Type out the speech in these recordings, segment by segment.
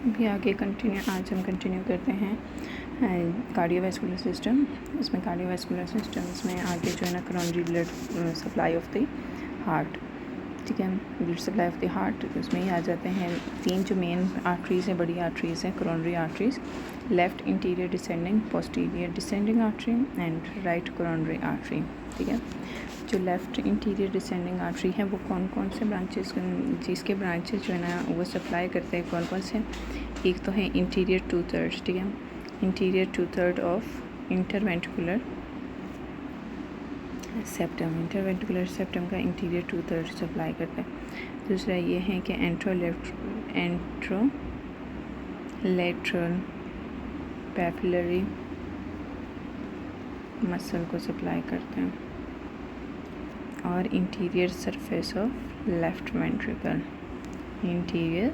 भी आगे आज हम कंटिन्यू करते हैं कार्डियोवैस्कुलर सिस्टम। इसमें कार्डियोवैस्कुलर सिस्टम्स में आगे जो है ना coronary blood supply of the heart, ठीक है, blood supply of the heart, उसमें ही आ जाते हैं 3 जो मेन आर्टरीज़ हैं, बड़ी आर्टरीज़ हैं, coronary arteries, left interior descending, posterior descending artery and right coronary artery, ठीक है। जो लेफ़्ट इंटीरियर डिसेंडिंग आर्टरी है वो कौन कौन से ब्रांचेस, जिसके ब्रांचेस जो है ना वो सप्लाई करते हैं, कौन कौन से? एक तो है इंटीरियर 2/3, ठीक है, interior 2/3 of interventricular septum, interventricular septum का इंटीरियर 2/3 सप्लाई करता है। दूसरा ये है कि एंट्रोलेटरल पैपिलरी मसल को सप्लाई करते हैं, और interior surface of left ventricle, interior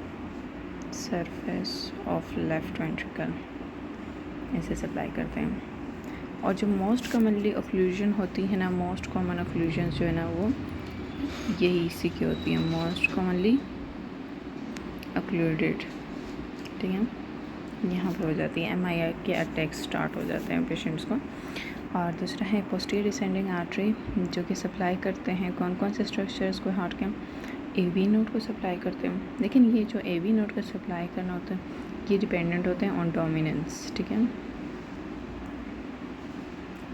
surface of left ventricle ऐसे सप्लाई करते हैं। और जो मोस्ट कॉमनली ऑक्लूजन होती है ना, मोस्ट कॉमन ऑक्लूजन जो है ना वो यही इसी की होती है, मोस्ट कॉमनली ऑक्लूडेड, ठीक है, यहाँ पर हो जाती है, MI के अटैक स्टार्ट हो जाते हैं पेशेंट्स को। और दूसरा है पोस्टीरियर डिसेंडिंग आर्टरी, जो कि सप्लाई करते हैं कौन कौन से स्ट्रक्चर्स को? हार्ट के AV नोड को सप्लाई करते हैं। लेकिन ये जो AV नोड का सप्लाई करना होता है ये डिपेंडेंट होते हैं ऑन डोमिनेंस, ठीक है,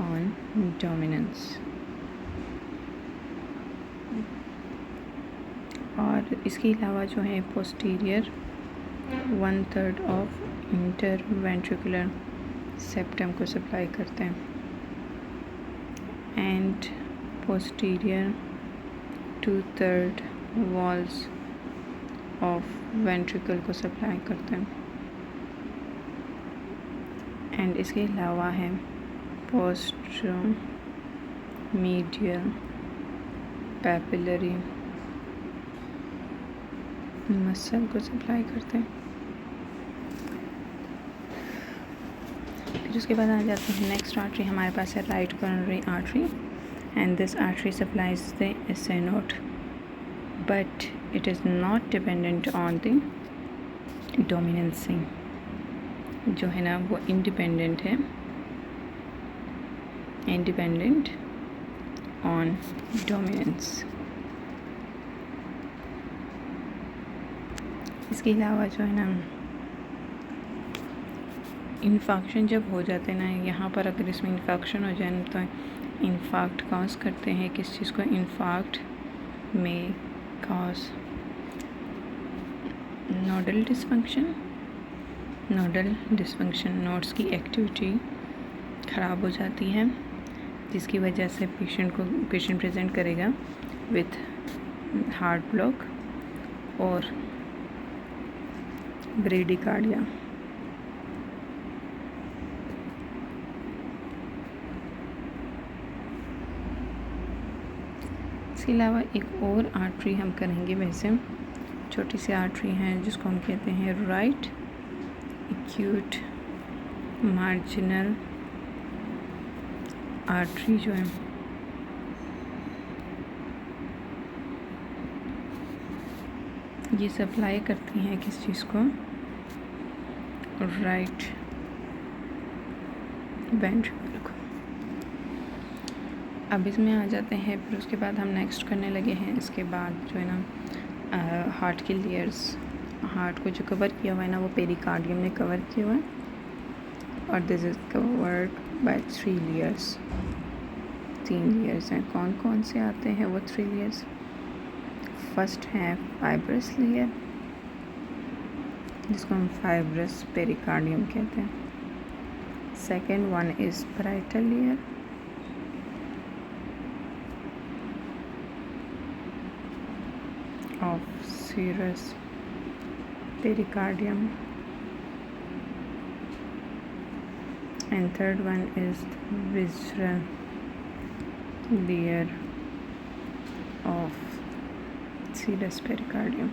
ऑन डोमिनेंस। और इसके अलावा जो है पोस्टीरियर 1/3 ऑफ इंटरवेंट्रिकुलर सेप्टम को सप्लाई करते हैं, and posterior 2/3 walls of ventricle को सप्लाई करते हैं। एंड इसके अलावा है पोस्टरोमीडियल पैपिलरी मसल को सप्लाई करते हैं। फिर उसके बाद आ जाते हैं नेक्स्ट आर्टरी हमारे पास है right coronary artery, and this artery supplies the SA node, but it is not dependent on the dominancy, जो है ना वो इंडिपेंडेंट है, इंडिपेंडेंट ऑन डोमिनेंस। इसके अलावा जो है ना इन्फेक्शन जब हो जाते हैं ना, यहाँ पर अगर इसमें इन्फेक्शन हो जाए तो इन्फाक्ट कॉज करते हैं, किस चीज़ को? इन्फाक्ट में cause nodal dysfunction, nodal dysfunction, nodes की एक्टिविटी ख़राब हो जाती है, जिसकी वजह से पेशेंट प्रेजेंट करेगा विथ हार्ट ब्लॉक और ब्रेडिकार्डिया। इसके अलावा एक और आर्टरी हम करेंगे, वैसे छोटी सी आर्टरी है जिसको हम कहते हैं राइट एक्यूट मार्जिनल आर्टरी, जो है ये सप्लाई करती हैं किस चीज़ को? राइट वेंट्रिकल को। अब इसमें आ जाते हैं, फिर उसके बाद हम नेक्स्ट करने लगे हैं इसके बाद जो है ना हार्ट के लेयर्स, हार्ट को जो कवर किया हुआ है ना वो पेरिकार्डियम ने कवर किया हुआ है, और this is covered by 3 layers, 3 layers हैं। कौन कौन से आते हैं वो 3 लेयर्स? फर्स्ट है फाइब्रस लेयर, जिसको हम फाइब्रस पेरिकार्डियम कहते हैं। Second one is parietal layer, of serous pericardium, and third one is visceral layer of serous pericardium.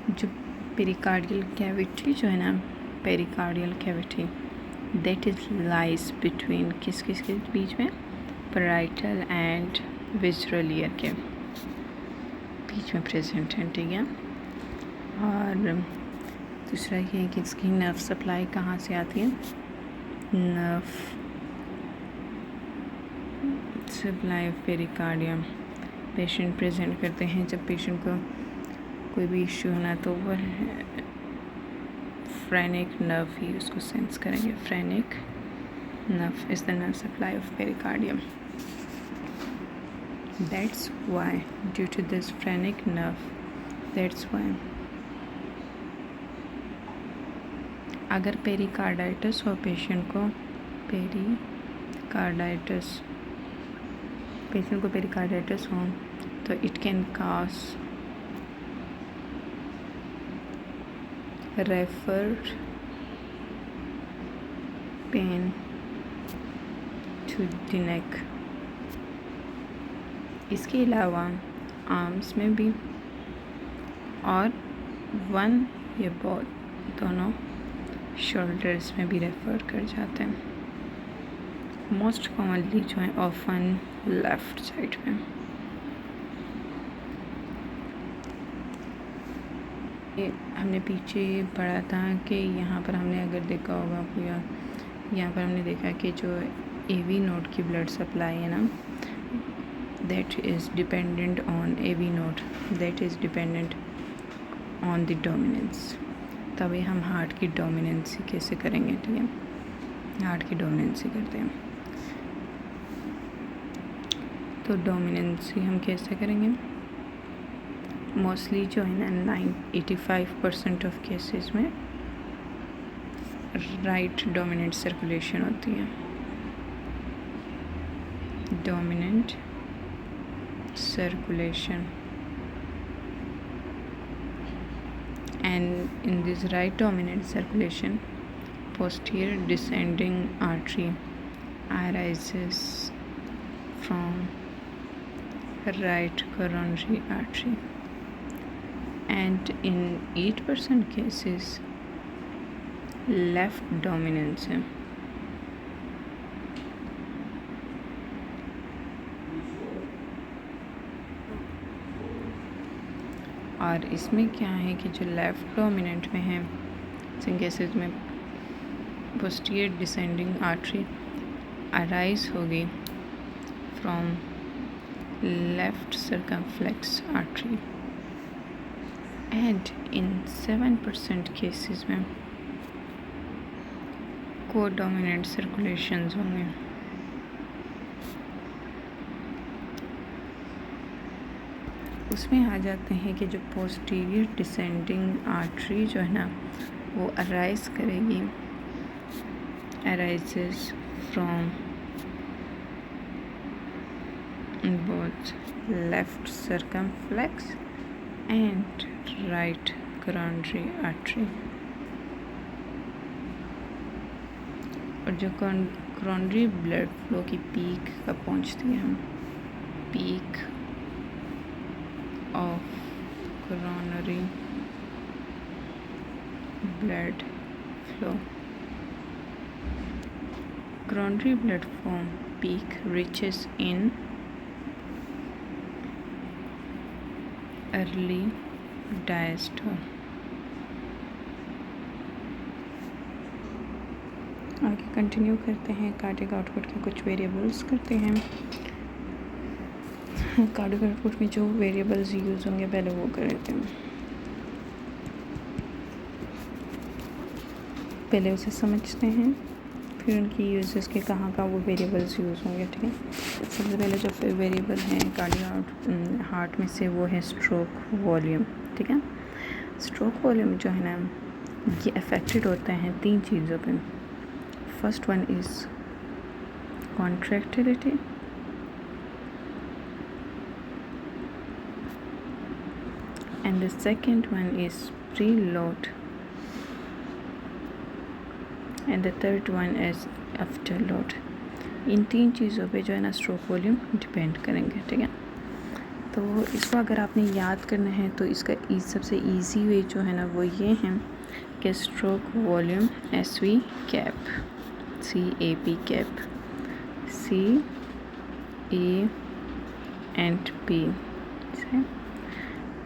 जो पेरिकार्डियल कैविटी जो है ना, pericardial cavity that is lies between किस किस के बीच में? पैराइटल एंड विज़ुअल ईयर के बीच में प्रेजेंट है, ठीक है। और दूसरा ये है कि इसकी नर्व सप्लाई कहाँ से आती है, nerve supply pericardium. Patient present करते हैं जब पेशेंट को कोई भी इश्यू होना तो वह फ्रेनिक नर्व ही उसको सेंस करेंगे। Phrenic nerve is the nerve supply of pericardium. That's why, due to this phrenic nerve, that's why अगर पेरिकार्डाइटिस हो पेशेंट को पेरिकार्डाइटिस हो तो it can cause referred pain to the neck. इसके अलावा arms में भी और वन या बहुत दोनों शोल्डर्स में भी रेफर कर जाते हैं। मोस्ट कॉमनली जो है ऑफन लेफ्ट साइड में। हमने पीछे पढ़ा था कि यहाँ पर हमने अगर देखा होगा आपको, यहाँ पर हमने देखा कि जो AV नोड की ब्लड सप्लाई है ना, that is dependent on AV node, that is dependent on the dominance. तभी हम हार्ट की डोमिनेंसी कैसे करेंगे, ठीक है, हार्ट की डोमिनेंसी करते हैं। तो डोमिनेंसी हम कैसे करेंगे, मोस्टली जो है ना 85% ऑफ केसेस में राइट डोमिनेंट सर्कुलेशन होती है। Dominant circulation, and in this right dominant circulation, posterior descending artery arises from right coronary artery, and in 8% cases left dominance है। और इसमें क्या है कि जो लेफ़्ट डोमिनेंट में है, इन केसेस में पोस्टीरियर डिसेंडिंग आर्टरी अराइज होगी from left circumflex artery, and in 7% cases में को डोमिनेंट सर्कुलेशंस होंगे। उसमें आ जाते हैं कि जो पोस्टीरियर डिसेंडिंग आर्टरी जो है ना वो अराइज करेगी, arises from both left circumflex and right coronary artery. और जो कोरोनरी ब्लड फ्लो की पीक कब पहुंचती है, हम peak of coronary blood flow. Coronary blood flow peak reaches in early diastole. आगे कंटिन्यू करते हैं, कार्डियक आउटपुट के कुछ वेरिएबल्स करते हैं। कार्डियक आउटपुट में जो वेरिएबल्स यूज़ होंगे पहले वो कर लेते हैं, पहले उसे समझते हैं, फिर उनकी यूजेस के कहाँ वो वेरिएबल्स यूज़ होंगे, ठीक है। सबसे पहले जो वेरिएबल हैं कार्डियक हार्ट में से वो है स्ट्रोक वॉल्यूम, ठीक है। स्ट्रोक वॉल्यूम जो है ना ये अफेक्टेड होता है 3 चीज़ों पे। First one is contractility, and the second one is preload, and the third one is afterload। इन 3 चीज़ों पे जो है ना स्ट्रोक वॉल्यूम डिपेंड करेंगे, ठीक है। तो इसको अगर आपने याद करना है तो इसका सबसे इजी वे जो है ना वो ये है कि stroke volume SV cap, CAP cap, CAP and P से।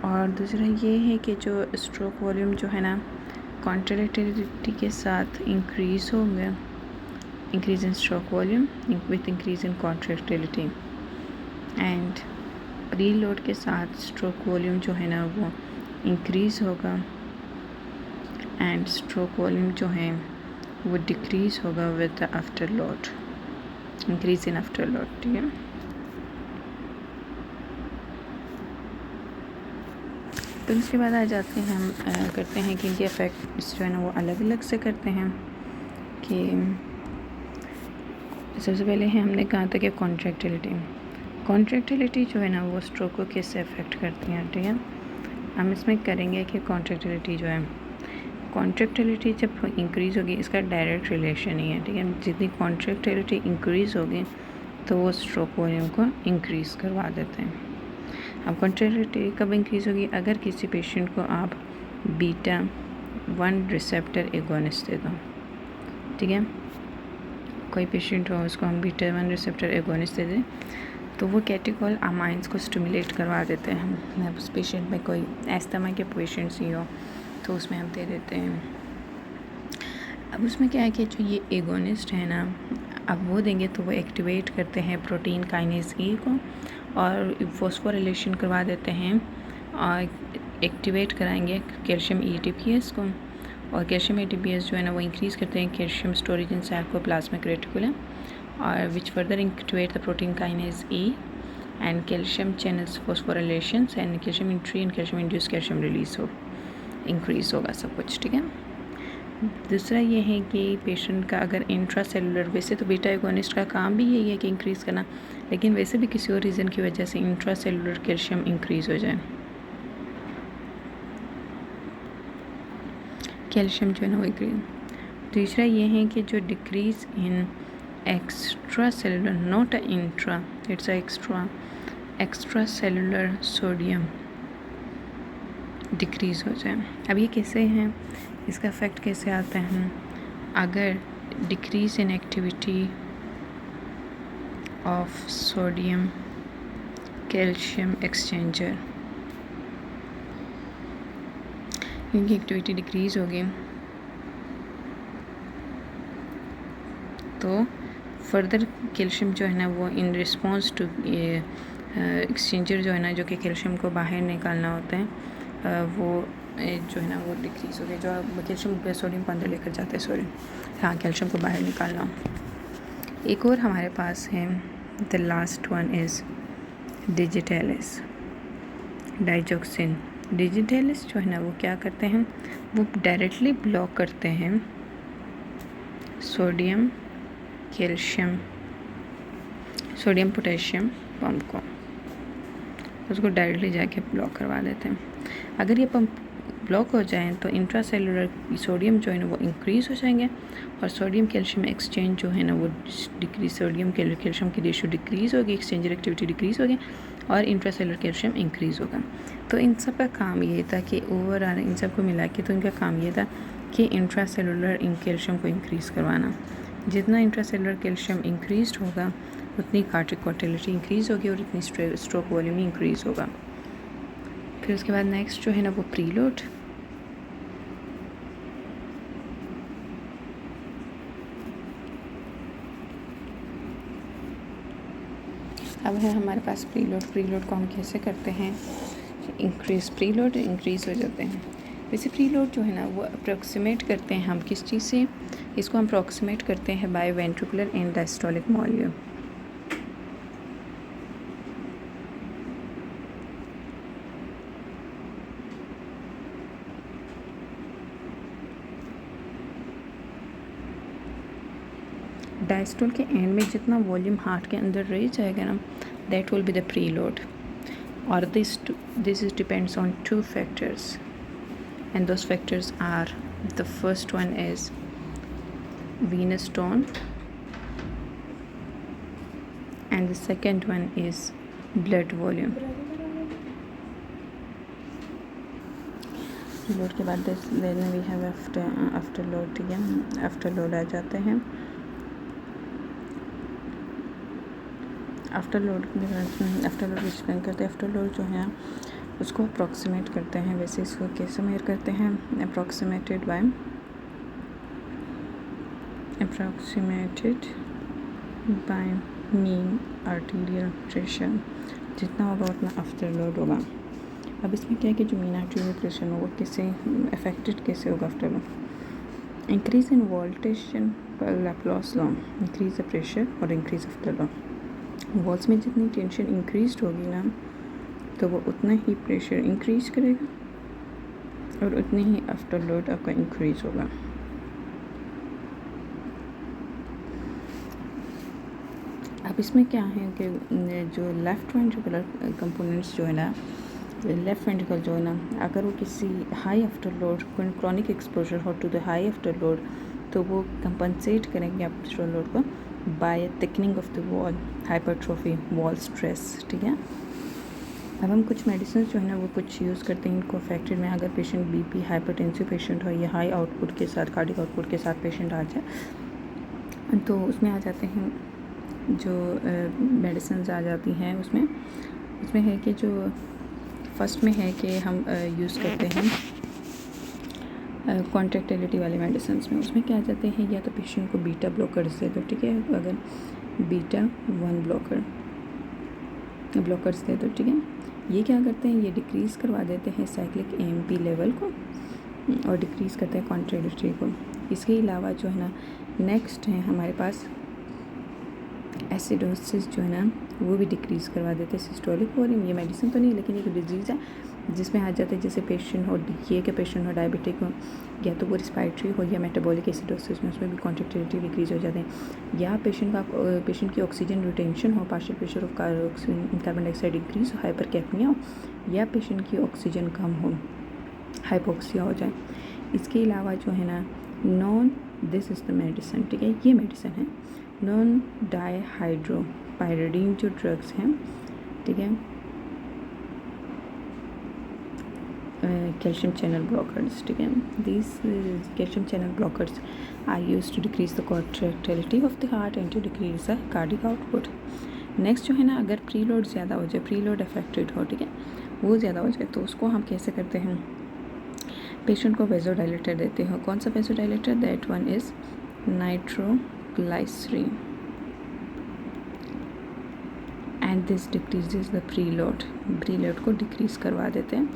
और दूसरा ये है कि जो स्ट्रोक वॉल्यूम जो है ना कॉन्ट्रैक्टिलिटी के साथ इंक्रीज़ होंगे, increase in stroke volume with increase in contractility, and reload के साथ स्ट्रोक वॉल्यूम जो है ना वो इंक्रीज़ होगा एंड स्ट्रोक वॉल्यूम जो है वो डिक्रीज़ होगा with after load, increase in after load. ठीक है, तो उसके बाद आ जाते हैं हम करते हैं कि इनके इफ़ेक्ट जो है ना वो अलग अलग से करते हैं। कि सबसे पहले है हमने कहा था कि कॉन्ट्रैक्टिलिटी जो है ना वो स्ट्रोक को किससे अफेक्ट करती है। ठीक है, हम इसमें करेंगे कि कॉन्ट्रैक्टिलिटी जो है, कॉन्ट्रैक्टिलिटी जब इंक्रीज़ होगी इसका डायरेक्ट रिलेशन ही है। ठीक है, जितनी कॉन्ट्रैक्टिलिटी इंक्रीज़ होगी तो वो स्ट्रोक वॉल्यूम को इंक्रीज़ करवा देते हैं। अब कॉन्ट्रैक्टिलिटी कब इंक्रीज़ होगी? अगर किसी पेशेंट को आप β1 रिसेप्टर एगोनिस्ट दे दो। ठीक है, कोई पेशेंट हो उसको हम β1 रिसेप्टर एगोनिस्ट दे दें तो वो कैटेकोल अमाइंस को स्टिमुलेट करवा देते हैं। अब उस पेशेंट में कोई एस्थमा के पेशेंट्स ही हो तो उसमें हम दे देते हैं। अब उसमें क्या है कि जो ये एगोनिस्ट है ना, अब वो देंगे तो वो एक्टिवेट करते हैं प्रोटीन काइनेज ई को और फॉस्फोरिलेशन करवा देते हैं और एक्टिवेट कराएंगे कैल्शियम एटीपीएस को, और कैल्शियम एटीपीएस जो है ना वो इंक्रीज़ करते हैं calcium storage in sarcoplasmic reticulum और which further activate the protein kinase E and calcium channels phosphorylations and calcium entry and calcium induce calcium release हो इंक्रीज़ होगा सब कुछ। ठीक है, दूसरा ये है कि पेशेंट का अगर इंट्रासेलुलर, वैसे तो बीटा एगोनिस्ट का काम भी यही है कि इंक्रीज़ करना, लेकिन वैसे भी किसी और रीज़न की वजह से इंट्रासेलुलर कैल्शियम इंक्रीज़ हो जाए, कैल्शियम जो है ना वो इंक्रीज। दूसरा ये है कि जो decrease in extra cellular, not intra, it's extra cellular sodium decrease हो जाए। अब ये कैसे हैं, इसका इफ़ेक्ट कैसे आता है? अगर decrease in activity of sodium calcium exchanger, इनकी एक्टिविटी डिक्रीज़ होगी तो फर्दर कैल्शियम जो है ना वो इन रिस्पॉन्स टू एक्सचेंजर जो है ना, जो कि कैल्शियम को बाहर निकालना होता है, वो जो है ना वो डिक्रीज़ हो गई, जो कैल्शियम सोडियम को अंदर लेकर जाते हैं, सॉरी हाँ कैल्शियम को बाहर निकालना। एक और हमारे पास है, the last one is digitalis digoxin. Digitalis जो है ना वो क्या करते हैं, वो डायरेक्टली ब्लॉक करते हैं sodium calcium sodium potassium pump को, उसको डायरेक्टली जाके ब्लॉक करवा देते हैं। अगर ये पंप ब्लॉक हो जाए तो इंट्रासेलुलर सोडियम जो है ना वो इंक्रीज़ हो जाएंगे और सोडियम कैल्शियम एक्सचेंज जो है ना वो डिक्रीज, सोडियम कैल्शियम की रेशियो डिक्रीज़ होगी, एक्सचेंजर एक्टिविटी डिक्रीज़ होगी और इंट्रासेलुलर कैल्शियम इंक्रीज़ होगा। तो इन सब का काम ये था कि ओवरऑल इन सब को मिला के तो इनका काम ये था कि इंट्रासेलुलर इन कैल्शियम को इंक्रीज़ करवाना। जितना इंट्रासेलुलर कैल्शियम इंक्रीज़ होगा उतनी कार्डियक मोटिलिटी इंक्रीज़ होगी और इतनी स्ट्रोक वॉल्यूम इंक्रीज़ होगा। फिर उसके बाद नेक्स्ट जो है ना वो प्रीलोड। अब है हमारे पास प्रीलोड। प्रीलोड को हम कैसे करते हैं, प्रीलोड इंक्रीज़ हो जाते हैं। वैसे प्रीलोड जो है ना वो अप्रॉक्सीमेट करते हैं हम किस चीज़ से, इसको हम अप्रॉक्सीमेट करते हैं by ventricular end diastolic volume. Diastole के एंड में जितना वॉल्यूम हार्ट के अंदर रह जाएगा ना, that will be the preload. और this is depends on two factors, and those factors are, the first one is venous tone and the second one is blood volume. Load के बाद then we have after load। ठीक है, after load आ जाते हैं। After load explain करते हैं। After load जो है उसको अप्रॉक्सीमेट करते हैं। वैसे इसको कैसे मेजर करते हैं? Approximated bye mean arterial pressure, जितना होगा उतना आफ्टर लोड होगा। अब इसमें क्या है कि जो मीन आर्टीरियल प्रेशर होगा कैसे अफेक्टेड कैसे होगा after load? Increase in voltage पर Laplace law, increase the pressure और इंक्रीज आफ्टर लोड। वॉल्स में जितनी टेंशन इंक्रीज होगी ना तो वो उतना ही प्रेशर इंक्रीज करेगा और उतनी ही आफ्टर लोड आपका इंक्रीज होगा। अब इसमें क्या है कि जो लेफ़्ट वेंट्रिकुलर कंपोनेंट्स जो है ना, लेफ़्ट वेंट्रिकल जो है ना, अगर वो किसी high after load chronic exposure हो to the high after load तो वो कंपनसेट करेंगे आफ्टर लोड को by thickening of the wall, hypertrophy, wall stress. ठीक है। अब हम कुछ मेडिसिन जो है ना वो कुछ यूज़ करते हैं इनको अफेक्टेड में। अगर पेशेंट बीपी हाइपरटेंसिव पेशेंट हो या हाई आउटपुट के साथ कार्डिक आउटपुट के साथ पेशेंट आ जाए तो उसमें आ जाते हैं जो मेडिसिन आ जाती हैं। उसमें है कि जो फर्स्ट में है कि हम यूज़ करते हैं कॉन्ट्रैक्टिलिटी वाले मेडिसिन में। उसमें क्या आ जाते हैं, या तो पेशेंट को बीटा ब्लॉकर्स दे दो। ठीक है। अगर बीटा 1 ब्लॉकर्स दे दो। ठीक है। ये क्या करते हैं, ये डिक्रीज़ करवा देते हैं साइक्लिक AMP लेवल को और डिक्रीज़ करते हैं कॉन्ट्रैक्टिलिटी को। इसके अलावा जो है ना नेक्स्ट है हमारे पास एसिडोसिस जो है ना वो भी डिक्रीज़ करवा देते हैं सिस्टोलिक वॉल्यूम। ये मेडिसिन तो नहीं लेकिन एक डिजीज़ है जिसमें आ जाते हैं जैसे पेशेंट हो DKA के पेशेंट हो, डायबिटिक हो, या तो वो रिस्पायरेटरी हो या मेटाबॉलिक एसिडोसिस में, उसमें भी कॉन्ट्रैक्टिलिटी डिक्रीज़ हो जाते हैं। या पेशेंट की ऑक्सीजन रिटेंशन हो, partial pressure of carbon dioxide increase हो, हाइपरकैपनिया हो, या पेशेंट की ऑक्सीजन कम हो, हाइपोक्सिया हो जाए। इसके अलावा जो है ना दिस इज़ द मेडिसिन। ठीक है। ये मेडिसिन है नॉन डाइहाइड्रोपायरिडीन जो ड्रग्स हैं। ठीक है। Calcium channel blockers. ठीक है। These calcium channel blockers are used to decrease the contractility of the heart and to decrease the cardiac output. Next जो है ना, अगर प्रीलोड ज़्यादा हो जाए, प्रीलोड अफेक्टेड हो, ठीक है, वो ज़्यादा हो जाए तो उसको हम कैसे करते हैं? पेशेंट को वेजोडाइलेटर देते हो। कौन सा vasodilator? That one is nitroglycerine and this decreases the preload को डिक्रीज़ करवा देते हैं।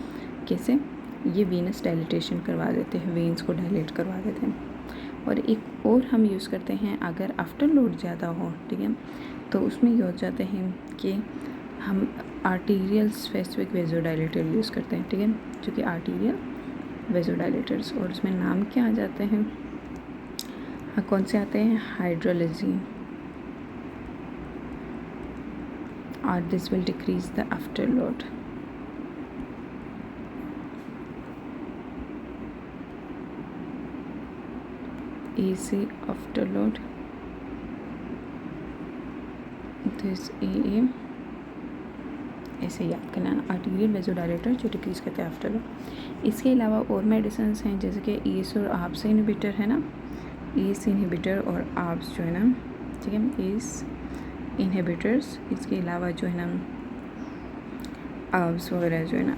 कैसे? ये वीनस डायलिटेशन करवा देते हैं, वेन्स को डायलेट करवा देते हैं। और एक और हम यूज़ करते हैं अगर आफ्टर लोड ज़्यादा हो, ठीक है, तो उसमें ये हो जाते हैं कि हम आर्टीरियल स्पेसिफिक वेजोडाइलेटर यूज़ करते हैं। ठीक है। जो कि आर्टीरियल वेजोडाइलेटर्स, और उसमें नाम क्या आ जाते हैं? हाँ, कौन से आते हैं? हाइड्रोलिज़िन। और this will decrease the after load. AC after load, this AA, ऐसे याद करना, आर्टीरियल वेजोडाइलेटर जो डिक्रीज करते हैं आफ्टर लोड। इसके अलावा और मेडिसिन हैं जैसे कि EAC और ARBs इनहिबिटर है ना, EAC इनहिबिटर और ARBs जो है ना, ठीक है, EAC इनहिबिटर्स। इसके अलावा जो है ना ARBs वगैरह जो है ना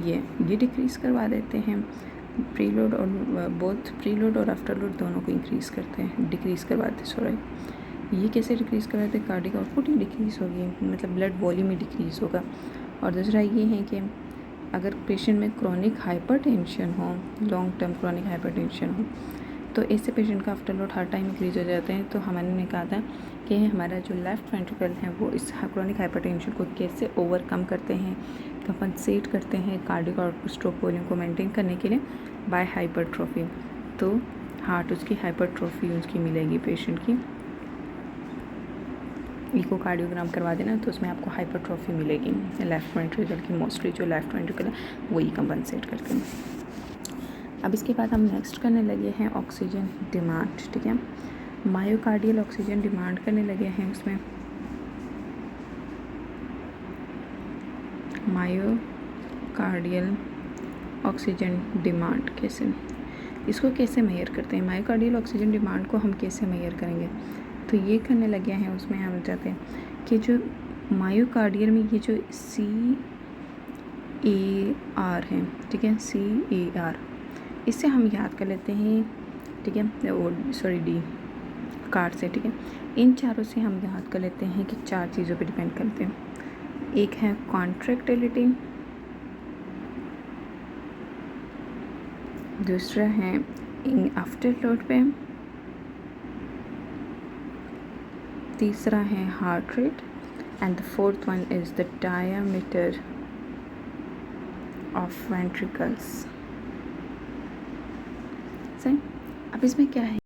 ये डिक्रीज़ करवा देते हैं प्रीलोड, और बोथ प्रीलोड और आफ्टर लोड दोनों को डिक्रीज़ करवाते। सॉरी, ये कैसे डिक्रीज़ करवाते? कार्डिक आउटपुट ही डिक्रीज़ होगी, मतलब ब्लड वॉल्यूम ही डिक्रीज़ होगा। और दूसरा ये है कि अगर पेशेंट में क्रॉनिक हाइपरटेंशन हो, लॉन्ग टर्म क्रॉनिक हाइपरटेंशन हो, तो ऐसे पेशेंट का आफ्टर लोड हर टाइम इंक्रीज हो जाते हैं। तो हमने कहा था कि हमारा जो लेफ़्ट वेंट्रिकल है वो इस क्रॉनिक हाइपरटेंशन को कैसे ओवरकम करते हैं, कंपनसेट करते हैं कार्डिक आउटपुट स्ट्रोक वॉल्यूम को मेंटेन करने के लिए बाय हाइपरट्रोफी। तो हार्ट उसकी हाइपरट्रोफी उसकी मिलेगी पेशेंट की। इकोकार्डियोग्राम करवा देना तो उसमें आपको हाइपरट्रोफी मिलेगी लेफ़्ट वेंट्रिकल की। मोस्टली जो लेफ़्ट वेंट्रिकल है वही कंपनसेट करते हैं। अब इसके बाद हम नेक्स्ट करने लगे हैं ऑक्सीजन डिमांड। ठीक है। मायोकार्डियल ऑक्सीजन डिमांड करने लगे हैं। उसमें मायोकार्डियल ऑक्सीजन डिमांड इसको कैसे मेजर करते हैं? मायोकार्डियल ऑक्सीजन डिमांड को हम कैसे मेजर करेंगे? तो ये करने लगे हैं। उसमें हम चाहते हैं कि जो मायोकार्डियल में ये जो CAR है, ठीक है, CAR, इससे हम याद कर लेते हैं, ठीक है, वो सॉरी D कार्ड से, ठीक है। इन चारों से हम याद कर लेते हैं कि 4 चीज़ों पे डिपेंड करते हैं। एक है कॉन्ट्रैक्टिलिटी, दूसरा है आफ्टर लोड पे, तीसरा है heart rate, and the fourth one is the diameter of ventricles. सही। अब इसमें क्या है